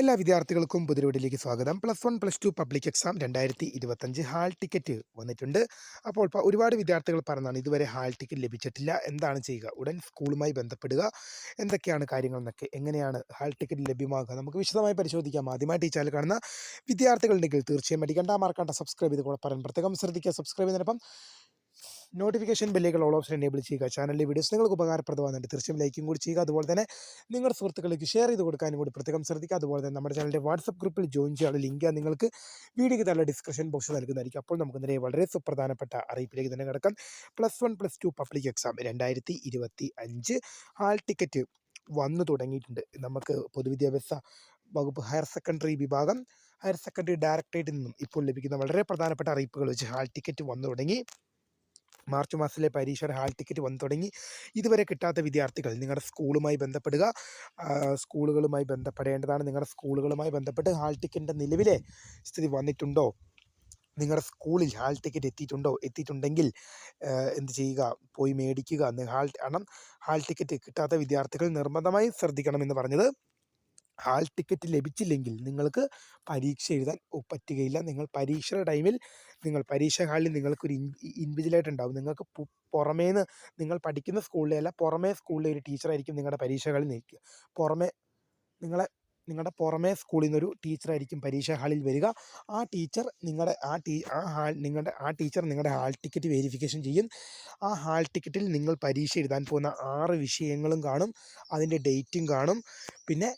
എല്ലാ വിദ്യാർത്ഥികൾക്കും പുതിയ സ്വാഗതം. +1, +2 പബ്ലിക് എക്സാം 2025 ഹാൾ ടിക്കറ്റ് വന്നിട്ടുണ്ട്. അപ്പോൾ ഒരുപാട് വിദ്യാർത്ഥികൾ പറഞ്ഞതാണ് ഇതുവരെ ഹാൾ ടിക്കറ്റ് ലഭിച്ചിട്ടില്ല. എന്താണ് ചെയ്യുക? ഉടൻ സ്കൂളുമായി ബന്ധപ്പെടുക. എന്തൊക്കെയാണ് കാര്യങ്ങളെന്നൊക്കെ, എങ്ങനെയാണ് ഹാൾ ടിക്കറ്റ് ലഭ്യമാകുക? നമുക്ക് വിശദമായി പരിശോധിക്കാം. ആദ്യമായിട്ട് ഈ ചാനൽ കാണുന്ന വിദ്യാർത്ഥികളുണ്ടെങ്കിൽ തീർച്ചയായും അടിക്കണ്ട, മറക്കണ്ട, സബ്സ്ക്രൈബ് ചെയ്ത് കൂടെ പറയാൻ പ്രത്യേകം ശ്രദ്ധിക്കുക. സബ്സ്ക്രൈബ് ചെയ്തതിനൊപ്പം നോട്ടിഫിക്കേഷൻ ബെല്ലുകൾ ഓൾ ഓപ്ഷൻ എനേബിൾ ചെയ്യുക. ചാനലിലെ വീഡിയോസ് നിങ്ങൾക്ക് ഉപകാരപ്രദമാകുന്നുണ്ട്, തീർച്ചയായും ലൈക്കും കൂടി ചെയ്യുക. അതുപോലെ തന്നെ നിങ്ങളുടെ സുഹൃത്തുക്കളിലേക്ക് ഷെയർ ചെയ്ത് കൊടുക്കാനും കൂടി പ്രത്യേകം ശ്രദ്ധിക്കുക. അതുപോലെ തന്നെ നമ്മുടെ ചാനലിൻ്റെ വാട്സപ്പ് ഗ്രൂപ്പിൽ ജോയിൻ ചെയ്യാനുള്ള ലിങ്ക് നിങ്ങൾക്ക് വീഡിയോയ്ക്ക് താഴെ ഡിസ്ക്രിപ്ഷൻ ബോക്സ് നൽകുന്നതായിരിക്കും. അപ്പോൾ നമുക്ക് നേരെ വളരെ സുപ്രധാനപ്പെട്ട അറിയിപ്പിലേക്ക് തന്നെ കിടക്കാം. +1, +2 പബ്ലിക് എക്സാം 2025 ഹാൾ ടിക്കറ്റ് വന്നു തുടങ്ങിയിട്ടുണ്ട്. നമുക്ക് പൊതുവിദ്യാഭ്യാസ വകുപ്പ് ഹയർ സെക്കൻഡറി വിഭാഗം, ഹയർ സെക്കൻഡറി ഡയറക്ടറേറ്റിൽ നിന്നും ഇപ്പോൾ ലഭിക്കുന്ന വളരെ പ്രധാനപ്പെട്ട അറിയിപ്പുകൾ വെച്ച് ഹാൾ ടിക്കറ്റ് വന്നു തുടങ്ങി. മാർച്ച് മാസത്തിലെ പരീക്ഷയുടെ ഹാൾ ടിക്കറ്റ് വന്നു തുടങ്ങി. ഇതുവരെ കിട്ടാത്ത വിദ്യാർത്ഥികൾ നിങ്ങളുടെ സ്കൂളുമായി ബന്ധപ്പെടുക. സ്കൂളുകളുമായി ബന്ധപ്പെടേണ്ടതാണ്. നിങ്ങളുടെ സ്കൂളുകളുമായി ബന്ധപ്പെട്ട് ഹാൾ ടിക്കറ്റിൻ്റെ നിലവിലെ സ്ഥിതി വന്നിട്ടുണ്ടോ, നിങ്ങളുടെ സ്കൂളിൽ ഹാൾ ടിക്കറ്റ് എത്തിയിട്ടുണ്ടെങ്കിൽ എന്ത് ചെയ്യുക? പോയി മേടിക്കുക. കാരണം ഹാൾ ടിക്കറ്റ് കിട്ടാത്ത വിദ്യാർത്ഥികൾ നിർബന്ധമായും ശ്രദ്ധിക്കണമെന്ന് പറഞ്ഞത്. ഹാൾ ടിക്കറ്റ് ലഭിച്ചില്ലെങ്കിൽ നിങ്ങൾക്ക് പരീക്ഷ എഴുതാൻ പറ്റുകയില്ല. നിങ്ങൾ പരീക്ഷയുടെ ടൈമിൽ പരീക്ഷാ ഹാളിൽ നിങ്ങൾക്കൊരു ഇൻവിജിലേറ്റർ ഉണ്ടാവും. നിങ്ങൾക്ക് പുറമേന്ന് നിങ്ങൾ പഠിക്കുന്ന സ്കൂളിലെ അല്ല, പുറമേ സ്കൂളിലെ ഒരു ടീച്ചറായിരിക്കും നിങ്ങളുടെ പരീക്ഷാ ഹാളിൽ നിൽക്കുക. പുറമേ നിങ്ങളെ നിങ്ങളുടെ പുറമേ സ്കൂളിൽ നിന്നൊരു ടീച്ചറായിരിക്കും പരീക്ഷാ ഹാളിൽ വരിക. ആ ടീച്ചർ നിങ്ങളുടെ ഹാൾ ടിക്കറ്റ് വെരിഫിക്കേഷൻ ചെയ്യും. ആ ഹാൾ ടിക്കറ്റിൽ നിങ്ങൾ പരീക്ഷ എഴുതാൻ പോകുന്ന 6 വിഷയങ്ങളും കാണും, അതിൻ്റെ ഡേറ്റും കാണും. പിന്നെ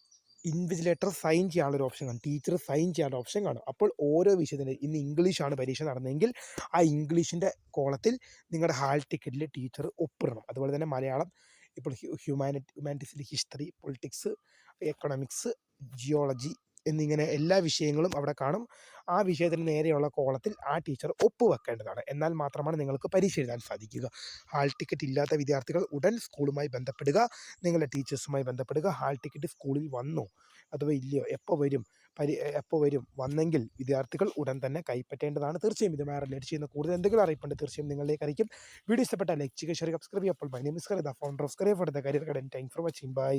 ഇൻവിജിലേറ്റർ സൈൻ ചെയ്യാനുള്ളൊരു ഓപ്ഷൻ കാണും, ടീച്ചർ സൈൻ ചെയ്യാനുള്ള ഓപ്ഷൻ കാണും. അപ്പോൾ ഓരോ വിഷയത്തിന്, ഇന്ന് ഇംഗ്ലീഷാണ് പരീക്ഷ നടന്നതെങ്കിൽ ആ ഇംഗ്ലീഷിൻ്റെ കോളത്തിൽ നിങ്ങളുടെ ഹാൾ ടിക്കറ്റിൽ ടീച്ചർ ഒപ്പിടണം. അതുപോലെ തന്നെ മലയാളം, ഇപ്പോൾ ഹ്യൂമാനിറ്റീസിൽ ഹിസ്റ്ററി, പൊളിറ്റിക്സ്, എക്കണോമിക്സ്, ജിയോളജി എന്നിങ്ങനെ എല്ലാ വിഷയങ്ങളും അവിടെ കാണും. ആ വിഷയത്തിന് നേരെയുള്ള കോളത്തിൽ ആ ടീച്ചർ ഒപ്പുവെക്കേണ്ടതാണ്. എന്നാൽ മാത്രമാണ് നിങ്ങൾക്ക് പരീക്ഷ എഴുതാൻ സാധിക്കുക. ഹാൾ ടിക്കറ്റ് ഇല്ലാത്ത വിദ്യാർത്ഥികൾ ഉടൻ സ്കൂളുമായി ബന്ധപ്പെടുക, നിങ്ങളുടെ ടീച്ചേഴ്സുമായി ബന്ധപ്പെടുക. ഹാൾ ടിക്കറ്റ് സ്കൂളിൽ വന്നോ അഥവാ ഇല്ലയോ, എപ്പോൾ വരും, വന്നെങ്കിൽ വിദ്യാർത്ഥികൾ ഉടൻ തന്നെ കൈപ്പറ്റേണ്ടതാണ്. തീർച്ചയായും ഇതുമായി റിലേറ്റ് ചെയ്യുന്ന കൂടുതൽ എന്തെങ്കിലും അറിയിപ്പുണ്ട് തീർച്ചയായും നിങ്ങളിലേക്ക് അറിയിക്കും. വീഡിയോ ഇഷ്ടപ്പെട്ടാൽ ലൈക്ക് ചെയ്യുക, ഷെയർ, സബ്സ്ക്രൈബ് ചെയ്യുക. അപ്പോൾ my name is Kariya, the founder of Kariya for the career guidance. Thanks for watching. By.